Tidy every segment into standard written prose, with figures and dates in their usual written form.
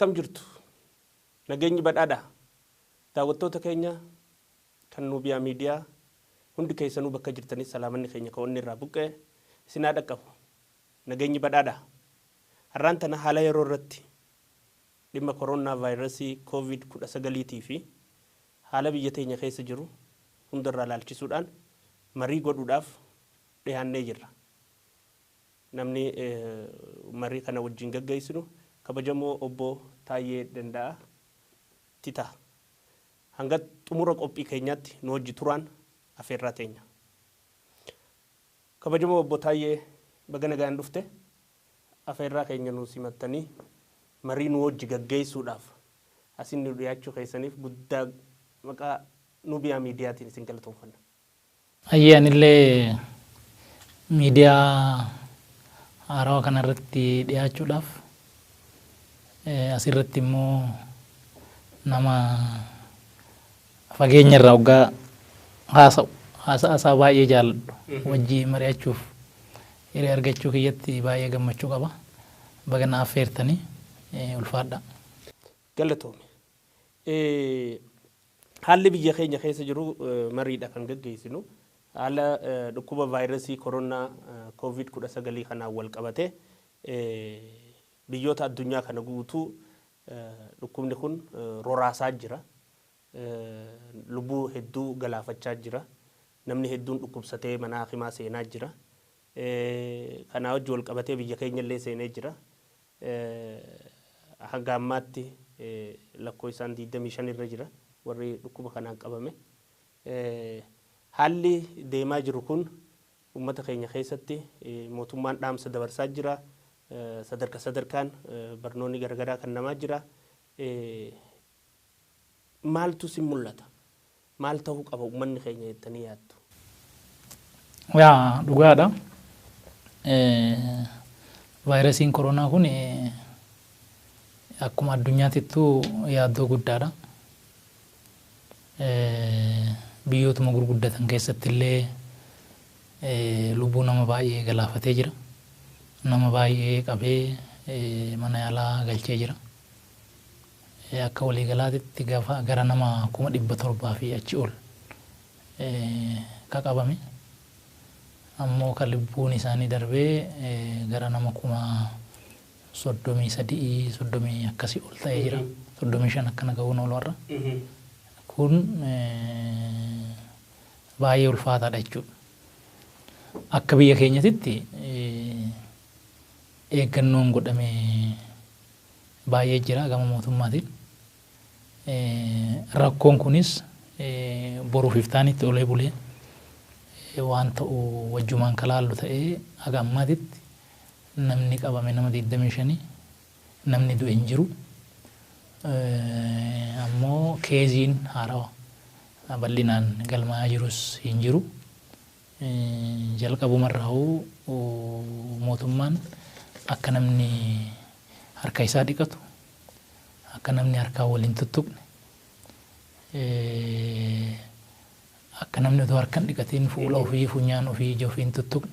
akkam jirtu nageenyi badhaadha daawwattoota keenya kan Nubiyaa Miidiyaa hundi keessanuu bakka jirtanis salaamanni keenya ka'onni irraa buqqee isinaa dhaqqabu nageenyi badhaadha har'aan tana haala yeroo irratti dhimma koronaa vaayirasii COVID-19 fi haala biyya teenya keessa jiru hundarraa laalchisuudhaan marii godhuudhaaf dhiyaannee jirra. Namni marii kana wajjin gaggeessinu kabajamoo obbo Taayyee Danda'a Tita. Hanga xumura qophii keenyaatti nu wajji turaan afeerraa teenya. Kabajamoo obbo Taayyee baga nagaan dhufte afeerraa keenya nu simattanii marii nu wajji gaggeessuudhaaf asin nu dhiyaachuu keessaniif guddaa maqaa Nubiyaa Miidiyaatiin isin galatoomfanna. Ayyaanillee miidiyaa haarawaa kanarratti dhiyaachuudhaaf asirratti immoo nama fageenya irraa waggaa haasaa baay'ee jaalladhu wajjii mari'achuuf hiree argachuu kiyyatti baay'ee gammachuu qaba. Baga na affeertanii ulfaadha. Galatoome. Haalli biyya keenya keessa jiru mariidha kan gaggeessinu. Haala dhukkuba vaayirasii koronaa COVID-19 kanaan wal qabate biyyoota addunyaa kana guutuu dhukkubni kun roraasaa jira. Lubbuu hedduu galaafachaa jira. Namni hedduun dhukkubsatee mana hakimaa seenaa jira. Kanaa wajji wal qabatee biyya keenya illee seenee jira. Hanga ammaatti lakkoofsaan 25 irra jira warri dhukkuba kanaan qabame. Haalli deemaa jiru kun uummata keenya keessatti mootummaan dhaamsa dabarsaa jira. Sadarkaan barnoonni garagaraa kan namaa jira. Maaltu si mul'ata? Maal ta'uu qaba uummanni keenya jettanii yaaddu? Yaa dhugaadha. Vaayirasiin koronaa kun akkuma addunyaatittuu yaaddoo guddaadha. Biyyootuma gurguddatan keessatti illee lubbuu nama baay'ee galaafatee jira. Nama baay'ee qabee mana yaalaa galchee jira. Akka waliigalaatitti gara nama 700 fi achi ol qabame. Ammoo kan lubbuun isaanii darbee gara nama 33 akkasii ol ta'ee jira. 35 akkana ga'uun ol warra. Kun baay'ee ulfaataadha jechuudha. Akka biyya keenyatitti eeggannoon godhamee baay'ee jira gama mootummaatiin. Rakkoon kunis boruuf iftaanitti olee bulee waan ta'u wajjumaan kalaallu ta'ee haga ammaatitti namni qabame nama 25 namni du'e hin jiru. Ammoo keeziin haarawaa bal'inaan galmaa'aa jirus hin jiru. Jalqabumarraa'uu mootummaan akka namni harka isaa dhiqatu akka namni harkaa waliin tuttuqne akka namni otoo harkan dhiqatiin fuula ofii funyaan ofii ija ofii hin tuttuqne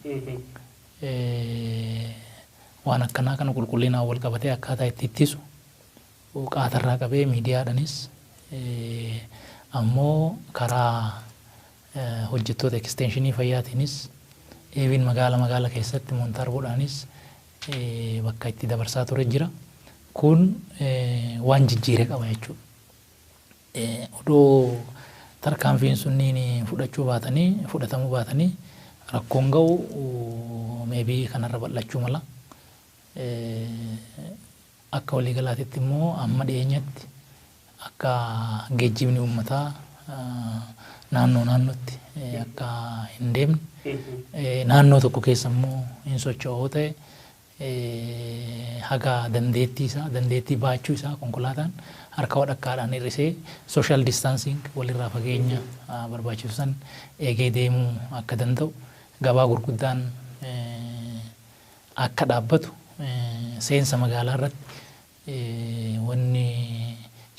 waan akkanaa kana qulqullinaan wal qabatee akkaataa itti ittisu qaatarraa qabee miidiyaadhanis ammoo karaa hojjettoota ekstenshinii fayyaatiinis eebiin magaala keessatti montaarboodhaanis bakka itti dabarsaa ture jira. Kun waan jijjiiree qaba jechuudha. Odoo tarkaanfiin sunniin fudhatamuu baatanii rakkoon ga'u meebii kanarra bal'achuu mala. Akka waliigalaatitti immoo amma dhiyeenyatti akka geejjibni uummataa naannootti akka hin deemne naannoo tokko keessa immoo hin socho'oo ta'e haga dandeettii baachuu isaa konkolaataan harka wadhakkaadhaan hir'isee social distancing walirraa fageenya barbaachisu san eegee deemuu akka danda'u gabaa gurguddaan akka dhaabbatu seensa magaalaa irratti wanni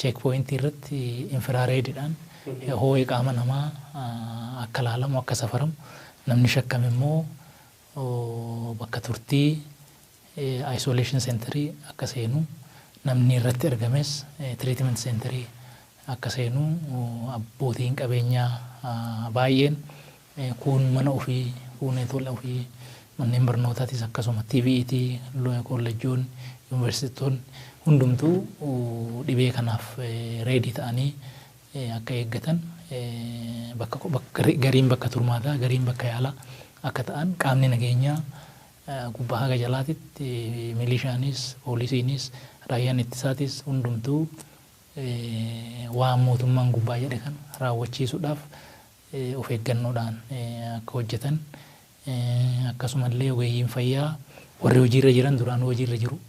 cheekpoointii irratti infiraareediidhaan hoo'ee qaama namaa akka laalamu akka safaramu namni shakkame immoo bakka turtii isolation centerii akka seenu namni irratti argames treatment centerii akka seenu abbootiin qabeenyaa baay'een kun mana ofii kun tola ofii manneen barnootaatis akkasuma TVET kolleejoon yuunivarsiitoon hundumtuu dhibee kanaaf reedii ta'anii akka eeggatan gariin bakka turmaataa gariin bakka yaalaa akka ta'an qaamni nageenyaa gubbaa haga jalaatitti milishaanis poolisiinis raayyaan ittisaatis hundumtuu waan mootummaan gubbaa jedhe kan raawwachiisuudhaaf of eeggannoodhaan akka hojjetan akkasumallee ogeeyyiin fayyaa warri hojiirra jiran duraan hojiirra jiru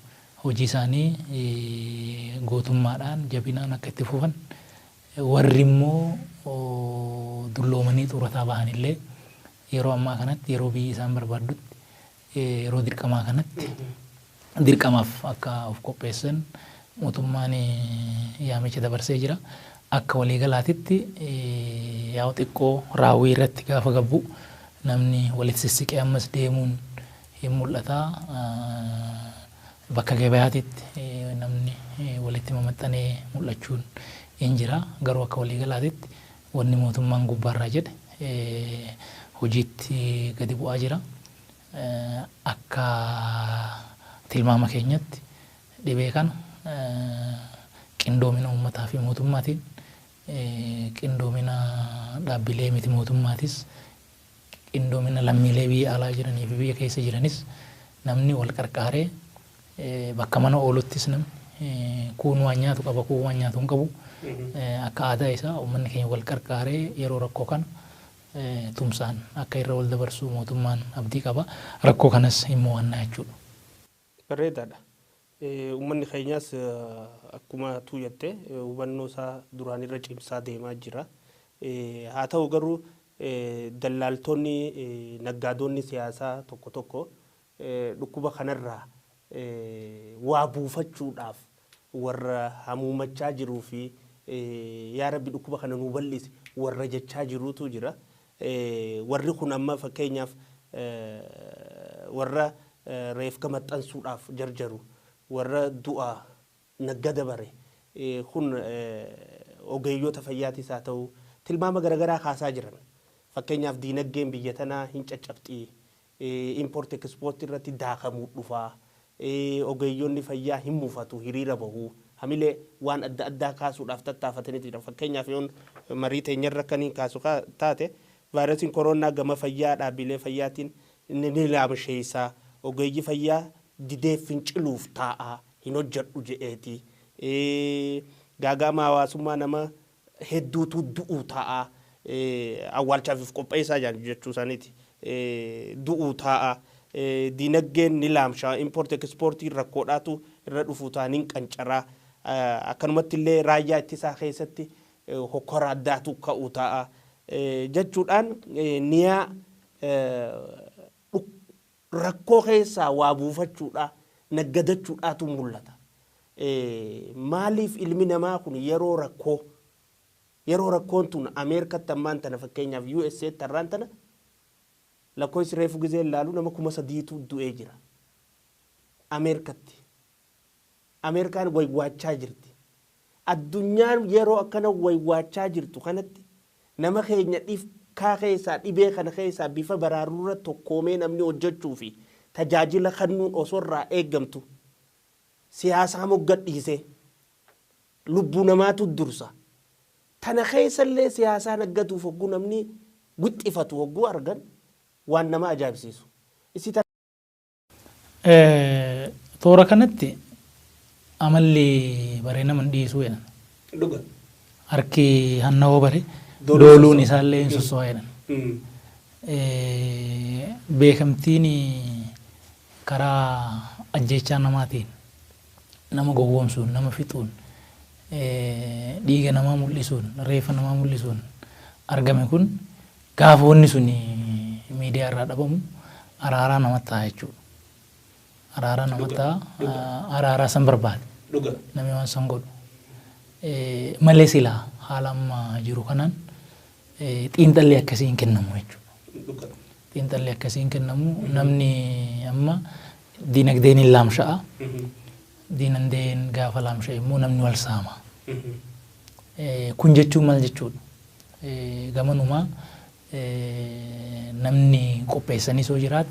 hojii isaanii gootummaadhaan jabinaan akka itti fufan warri immoo dulloomanii xurataa bahanillee yeroo ammaa kanatti yeroo biyyi isaan barbaadutti yeroo dirqamaa kanatti dirqamaaf akka of qopheessan mootummaan yaamicha dabarsee jira akka waliigalaatitti yaa'u xiqqoo raawwii irratti gaafa gabbu namni walitti sissiqee ammas deemuun hin mul'ata bakka gabayaatitti namni walitti mamaxxanee mul'achuun hin jira garuu akka waliigalaatitti wanni mootummaan gubbaarraa jedhe hojiitti gadi bu'aa jira akka tilmaama keenyatti dhibee kana qindoomina uummataa fi mootummaatiin qindoomina dhaabbilee miti mootummaatis qindoomina lammiilee biyya alaa jiranii fi biyya keessa jiranis namni wal qarqaaree bakka mana ooluttis namni kuun waan nyaatu qaba kuun waan nyaatu hin qabu akka aadaa isaa uummanni keenya wal qarqaaree yeroo rakkoo kana tumsaan akka irra wal dabarsu mootummaan abdii qaba rakkoo kanas hin mo'annaa jechuudha. Bareedaadha. Uummanni keenyas akkuma tuuyatte hubannoo isaa duraan irra cimsaa deemaa jira. Haa ta'u garuu dallaaltonni naggaadonni siyaasaa tokko tokko dhukkuba kanarraa waa buufachuudhaaf warra hamuumachaa jiruu fi yaa rabbi dhukkuba kana nuu bal'isi warra jechaa jiruutu jira. Warri kun amma fakkeenyaaf warra reefka maxxansuudhaaf jarjaru warra du'a naggada bare kun ogeeyyoota fayyaatis haa ta'u tilmaama garaagaraa kaasaa jiran. Fakkeenyaaf diinagdeen biyya tanaa hin caccabxii import export irratti daakamuu dhufaa ogeeyyoonni fayyaa hin mufatu hiriira bahuu hamilee waan adda addaa kaasuudhaaf tattaafatanii jira. Fakkeenyaaf yoon marii teenyarra kan hin kaasu taate vaayirasiin koronaa gama fayyaa dhaabbilee fayyaatiin ni laamsheessaa ogeeyyi fayyaa didee finciluuf taa'aa hin hojjedhu je'eeti. Gaagama hawaasummaa nama hedduutu du'uu taa'aa awwaalchaaf qopheessaa jechuu isaaniiti. Du'uu taa'aa diinagdeen ni laamshaa import export rakkoodhaatu irra dhufuu ta'aniin qancaraa akkanumatti illee raayyaa ittisaa keessatti hokkora addaatu ka'uu ta'a jechuudhaan niyaa rakkoo keessaa waa buufachuudha naggadachuudhaatu mul'ata. Maaliif ilmi namaa kun yeroo rakkoon tun Ameerikatti ammaan tana fakkeenyaaf USA tarraan tana lakkoofsi reefu gizee ilaalu nama 3,000tu du'ee jira. Ameerikaan waywaachaa jirti. Addunyaan yeroo akkana waywaachaa jirtu kanatti nama keenya dhiifkaa keessaa dhibee kana keessaa bifa baraaruurra tokkoomee namni hojjechuu fi tajaajila kennuun osoorraa eeggamtu siyaasaa moggadhiisee lubbuu namaatu dursa. Tana keessallee siyaasaa naggatuuf hogguu namni wixxifatu hogguu argan waan nama ajaa'ibsiisu. Toora kanatti amalli baree nama dhiisuu jedhan. Dhuga. Harki hannawoo bare dooluun isaallee hin sossoo jedhan. Beekamtiin karaa ajjechaa namaatiin nama gowwoomsuun nama fixuun dhiiga namaa mul'isuun reefa namaa mul'isuun argame kun gaafa wanni sun miidiyaa irraa dhabamu araaraa namatti ta'a jechuudha. Araaraa namatti ta'a araaraa san barbaade namni waan san godhu malee silaa haala amma jiru kanaan xiinxalli akkasii hin kennamu jechuudha. Xiinxalli akkasii hin kennamu namni amma diinagdeen hin laamsha'a diinandeen gaafa laamshe immoo namni wal saama. Kun jechuun maal jechuudha? Gamanumaa namni qopheessanii soo jiraate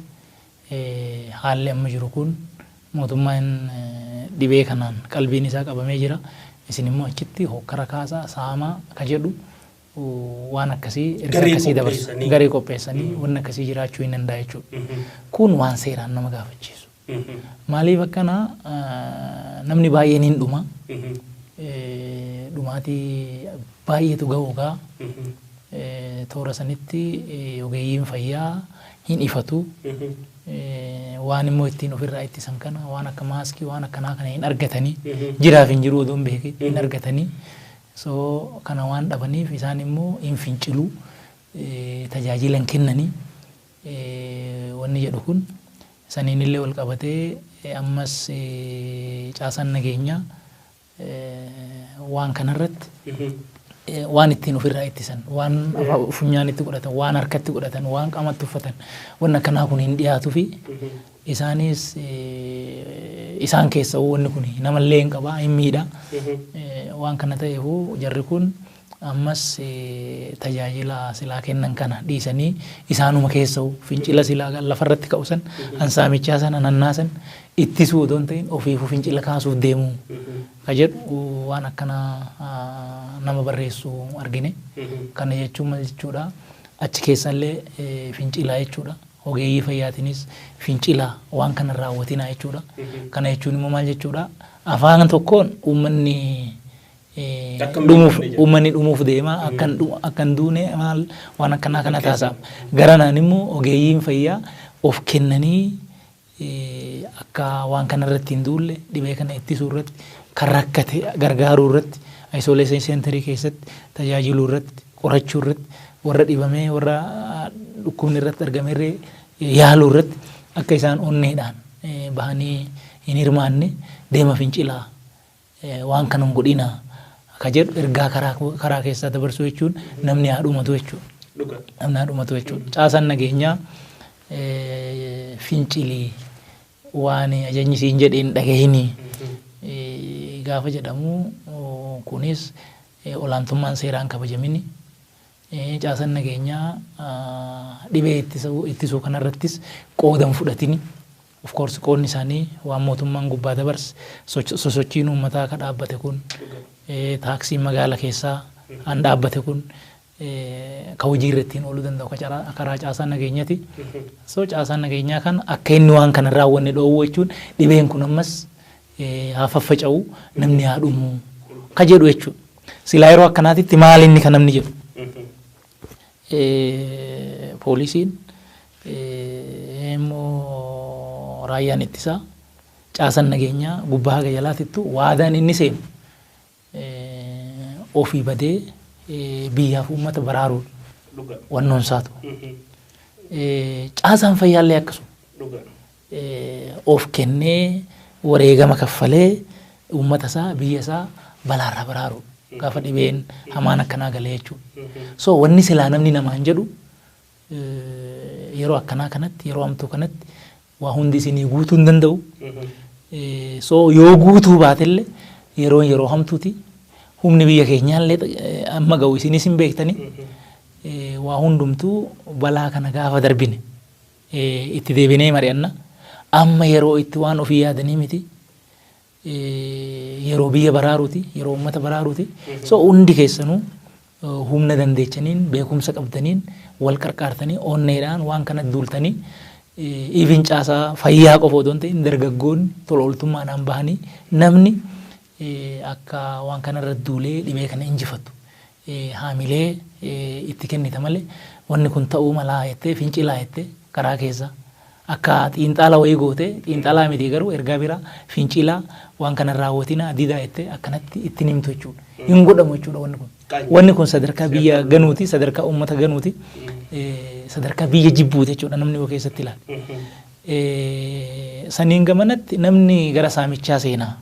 haalli amma jiru kun mootummaan dhibee kanaan qalbiin isaa qabamee jira. Isin immoo achitti hokkara kaasaa saamaa ka jedhu waan akkasii erga akkasii dabarsu garee qopheessanii waan akkasii jiraachuu hin danda'a jechuudha. Kun waan seeraan nama gaafachiisu. Maaliif akkana namni baay'een hin dhuma. Dhumaatii baay'eetu ga'uugaa toora sanitti ogeeyyiin fayyaa hin ifatu. Waan immoo ittiin ofirraa ittisan kana waan akka maaskii waan akkanaa kana hin argatanii jiraaf hin jiru odoon beeke hin argatanii so kana waan dhabaniif isaan immoo hin fincilu tajaajila hin kennanii wanni jedhu kun saniin illee wal qabatee ammas caasaan nageenyaa waan kanarratti waan ittiin ofirraa ittisan waan funyaan itti godhatan waan harkatti godhatan waan qaamatti uffatan waan akkanaa kun hin dhiyaatu fi isaanis isaan keessa wanni kun namallee hin qabaa hin miidha waan kana ta'eefuu jarri kun ammas tajaajila silaa kennan kana dhiisanii isaanuma keessa fincila silaa lafarratti ka'usan ansaamichaa san anannaasan ittisuu odoon ta'in ofiifu fincila kaasuuf deemu ka jedhu waan akkana nama barreessu argine kana jechuun maal jechuudha achi keessallee fincilaa jechuudha ogeeyyii fayyaatiinis fincilaa waan kana raawwatinaa jechuudha kana jechuun immoo maal jechuudha afaan tokkoon uummanni dhumuuf deema akkan duune maal waan akkanaa kana taasisaa garanaan immoo ogeeyyiin fayyaa of kennanii akka waan kana irratti hin duulle dhibee kana ittisuu irratti kan rakkate gargaaruu irratti isolation center keessatti tajaajiluu irratti qorachuu irratti warra dhibamee warra dhukkubni irratti argamerree yaaluu irratti akka isaan onneedhaan bahanii hin hirmaanne deema fincilaa waan kana hin godhinaa ka jedhu ergaa karaa keessaa dabarsuu jechuun namni haa dhumatu jechuudha. Namni haa dhumatu jechuudha. Caasaan nageenyaa fincilii waan ajajni siin jedheen dhagahini gaafa jedhamu kunis olaantummaan seeraan kabajamini caasaan nageenyaa dhibee ittisuu kanarrattis qoodan fudhatini. Of course qoodni isaanii waan mootummaan gubbaa dabarse sosochiin uummataa ka dhaabbate kun taaksiin magaala keessaa an dhaabbate kun ka hojii irratti ooluu danda'u karaa caasaan nageenyaati. So caasaan nageenyaa kan akka inni waan kana raawwanne dhoowwuu jechuun dhibeen kun ammas haa faffaca'u namni haa dhumu ka jedhu jechuudha. Silaa yeroo akkanaatitti maal inni kan namni jedhu poolisiin immoo raayyaan ittisaa caasaan nageenyaa gubbaa haga jalaatittu waadaan inni seenu ofii badee biyyaaf uummata baraaruu wannoon isaatu. Caasaan fayyaallee akkasuma of kennee wareegama kaffalee uummata isaa biyya isaa balaarraa baraaruu gaafa dhibeen hamaan akkanaa galee jechuudha. So wanni silaa namni namaan jedhu yeroo akkanaa kanatti yeroo hamtuu kanatti waa hundi isinii guutuu hin danda'u. So yoo guutuu baatellee yeroo hamtuuti humni biyya keenyaallee amma ga'u isinis hin beektani waa hundumtuu balaa kana gaafa darbine itti deebinee mari'anna amma yeroo itti waan ofii yaadanii miti yeroo biyya baraaruuti yeroo uummata baraaruuti. So hundi keessanuu humna dandeechaniin beekumsa qabdaniin wal qarqaartanii onneedhaan waan kana duultanii even caasaa fayyaa qofa odoo hin ta'in dargaggoonni tola ooltummaadhaan bahanii namni akka waan kanarra duulee dhibee kana injifatu haamilee itti kennita malee wanni kun ta'uu malaa jettee fincilaa jettee karaa keessa akka xiinxala wayii goote xiinxalaa miti garuu ergaa biraa fincilaa waan kana raawwatina didaa jettee akkanatti itti himtu jechuudha. Hin godhamu jechuudha wanni kun. Wanni kun sadarkaa biyya ganuuti sadarkaa uummata ganuuti sadarkaa biyya jibbuuti jechuudha namni yoo keessatti ilaale. Saniin gamanatti namni gara saamichaa seenaa.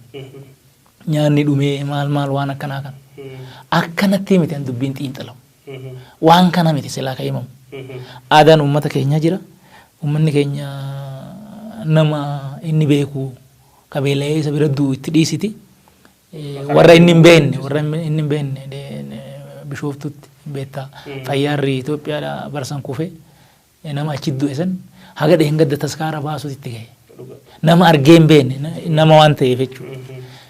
Nyaanni dhumee maal waan akkanaa kan akkanatti miti an dubbiin xiinxalamu waan kana miti silaa ka himamu aadaan uummata keenya jira uummanni keenya nama inni beeku kabeelee isa bira du'u itti dhiisiti. Warra inni hin beekne Bishooftutti beektaa fayyaarri Itoophiyaadhaa barsan kufee nama achi du'e san haga dheengadda taskaara baasuutti itti gahe. Nama argee hin beekne nama waan ta'eef jechuudha.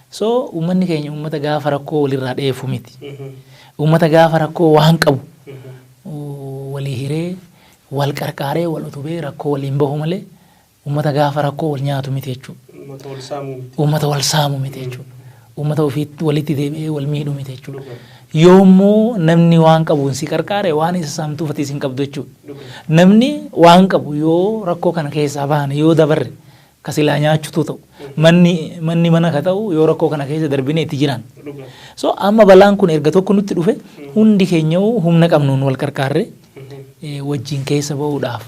So uummanni keenya uummata gaafa rakkoo walirraa dheefu miti. Uummata gaafa rakkoo waan qabu walii hiree wal qarqaaree wal utubee rakkoo waliin bahu malee uummata gaafa rakkoo wal nyaatu miti jechuudha. Uummata wal saamu miti jechuudha. Uummata ofiitti walitti deebi'ee wal miidhu miti jechuudha. Yoommoo namni waan qabuun si qarqaare waan isa saamtuuf ati isin qabdu jechuudha. Namni waan qabu yoo rakkoo kana keessaa baane yoo dabarre kasilaa nyaachutu ta'u manni mana ka ta'u yoo rakkoo kana keessa darbine itti jiran. So amma balaan kun erga tokko nutti dhufe hundi keenya humna qabnuun wal qarqaarre wajjin keessa bahuudhaaf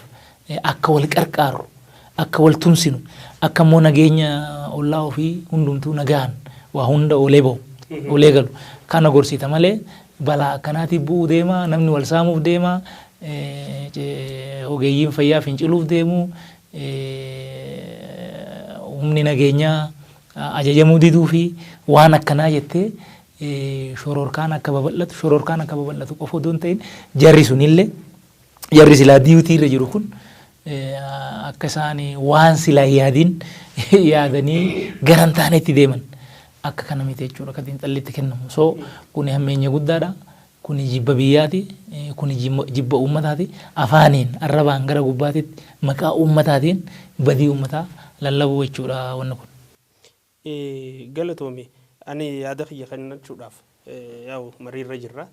akka wal qarqaaru akka wal tumsinu akka immoo nageenya ollaa ofii hundumtuu nagaan waa hunda olee bahu olee galu kana gorsita malee balaa akkanaatiif bu'uu deema namni wal saamuuf deema ogeeyyiin fayyaa finciluuf deemu humni nageenyaa ajajamuu diduu fi waan akkanaa jettee shororkaan akka babal'atu qofa osoo hin ta'in jarri sunillee jarri silaa diyuutii irra jiru kun akka isaan waan silaa yaadanii garan taanetti deeman akka kana miti jechuudha akka xiinxallitti kennamu. So kuni hammeenya guddaadha. Kuni jibba biyyaati. Kuni jibba uummataati. Afaaniin arrabaan gara gubbaatitti maqaa uummataatiin badii uummataa lallabuu jechuudha wanni kun. Galatoomi ani yaada kiyya kennachuudhaaf yaa'u mariirra jirra.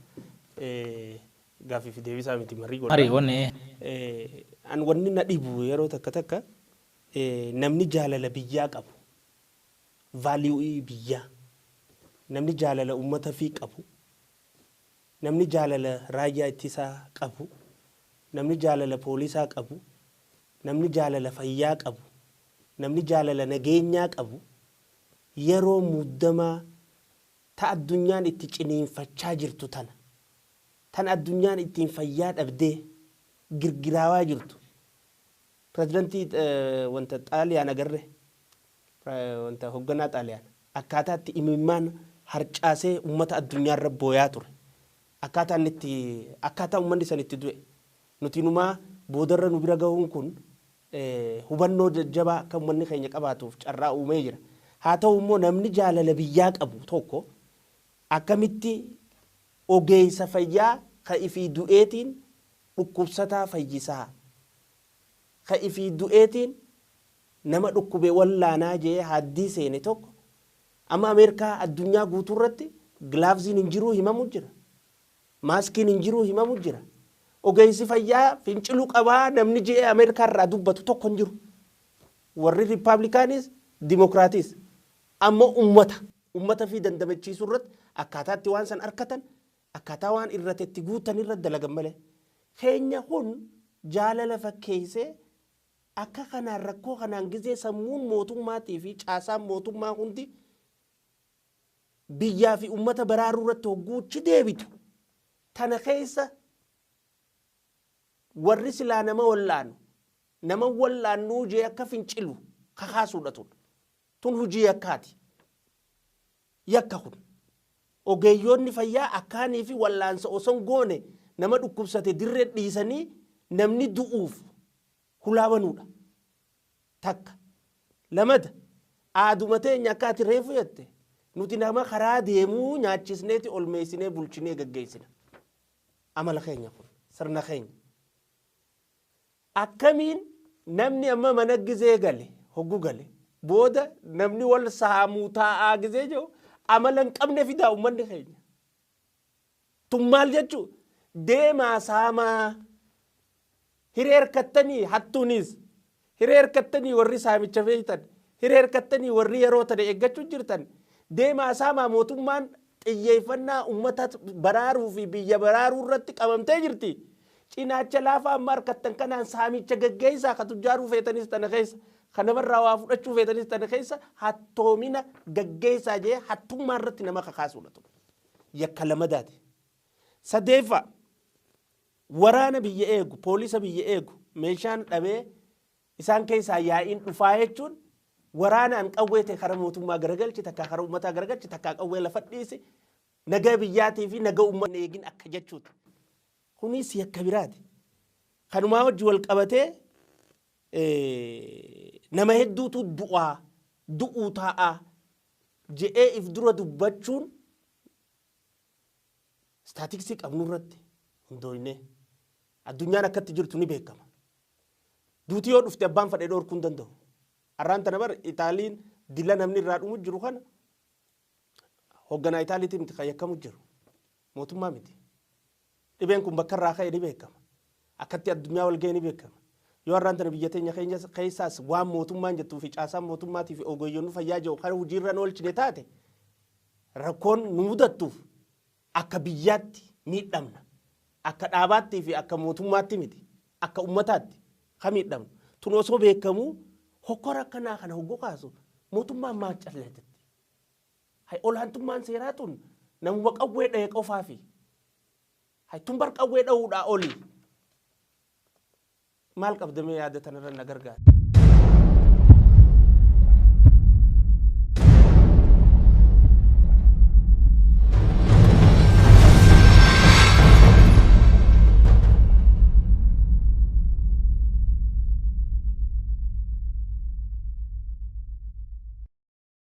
Gaaffii fi deebisaa miti marii godha. Marii wanni. An wanni na dhibu yeroo takka namni jaalala biyyaa qabu. Value biyyaa. Namni jaalala uummata fi qabu. Namni jaalala raayyaa ittisaa qabu. Namni jaalala poolisaa qabu. Namni jaalala fayyaa qabu. Namni jaalala nageenyaa qabu. Yeroo muddamaa ta addunyaan itti ciniinfachaa jirtu tana. Tan addunyaan ittiin fayyaa dhabdee girgiraawaa jirtu. Pirezidantii wanta Xaaliyaan agarre wanta hoogganaa Xaaliyaan akkaataatti imimmaan harcaasee uummata addunyaarra booyaa ture. Akkaataa uummanni san itti du'e. Nuti numaa boodarra nu bira gahuun kun hubannoo jajjabaa kan uummanni keenya qabaatuuf carraa uumee jira. Haa ta'u immoo namni jaalala biyyaa qabu tokko akkamitti ogeessa fayyaa ka ifii du'eetiin dhukkubsataa fayyisaa ka ifii du'eetiin nama dhukkubee wallaanaa jee haddii seene tokko amma Ameerikaa addunyaa guutuurratti gilaavziin hin jiruu himamu jira. Maaskiin hin jiruu himamu jira. Ogeessi fayyaa finciluu qabaa namni jee Ameerikaa irraa dubbatu tokko hin jiru. Warri Riippaabilikaanis Dimokiraatiis amma uummata fi dandamachiisuu irratti akkaataatti waan san arkatan akkaataa waan irratti guutan irratti dalagan malee. Keenya kun jaalala fakkeessee akka kanaan rakkoo kanaan gizee sammuun mootummaatii fi caasaan mootummaa hundi biyyaa fi uummata baraaruu irratti hogguuchi deebitu. Tana keessa warri silaa nama wallaanuu jee akka fincilu kakaasuudha tun. Tun hujii yakkaati. Yakka kun. Ogeeyyoonni fayyaa akkaanii fi wallaansa osoo goone nama dhukkubsate dirree dhiisanii namni du'uuf hulaabanuudha. Takka. Lamada aaduma teenya akkaati reefu jette nuti nama karaa deemuu nyaachisneeti olmeessinee bulchinee gaggeessina. Amala keenya kun sirna keenya. Akkamiin namni amma mana gizee gale hoggu gale booda namni wal saamuu taa'aa gizee jiru amala hin qabne fidaa uummanni keenya. Tun maal jechuun deemaa saamaa hireerkattanii hattuunis hireerkattanii warri saamicha feetan hireerkattanii warri yeroo tana eeggachuu jirtan deemaa saamaa mootummaan xiyyeeffannaa uummata baraaruu fi biyya baraaruu irratti qabamtee jirti. Cinaacha laafaa amma harkattan kanaan saamicha gaggeessaa ka tujjaaruu feetanis tana keessa kanamarraa waa fudhachuu feetanis tana keessa hattoomina gaggeessaa jee hattummaa irratti nama kakaasuudha ture. Yakka lamadaati. Sadeeffa waraana biyya eegu poolisa biyya eegu meeshaan dhabee isaan keessaa yaa'iin dhufaa jechuun waraana an qawweete kara mootummaa garagalchi takka kara ummataa garagalchi takka qawwee lafa dhiise nagaa biyyaatii fi nagaa uummanni eegin akka jechuuti. Kunis yakka biraati. Kanumaa wajji wal qabatee nama hedduutu du'uu taa'aa je'ee if dura dubbachuun staatiksii qabnu irratti hundooyne addunyaan akkatti jirtu ni beekama. Duutii yoo dhufte abbaan fadhee dhorkuu hin danda'u. Arraan tana bar Itaaliin dila namni irraa dhumu jiru kana hoogganaa Itaaliitiin miti kan yakkamu jiru. Mootummaa miti. Dhibeen kun bakka irraa ka'e ni beekama. Akkatti addunyaa wal ga'e ni beekama. Yoo arraan tana biyya teenya keessaas waan mootummaan jettuu fi caasaan mootummaatii fi ogeeyyoonni fayyaa jiru kan hojiirra oolchine taate rakkoon nu mudattuuf akka biyyaatti miidhamna. Akka dhaabaattii fi akka mootummaatti miti. Akka ummataatti kan miidhamnu. Tun osoo beekamuu hokkora akkanaa kana hoggoo kaasu mootummaan maal calleetetti. Hay olaantummaan seeraa tun namuma qawwee dha'e qofaafi. Hay tun bar qawwee dha'uudhaa oli. Maal qabdamee yaadatan irra na gargaara.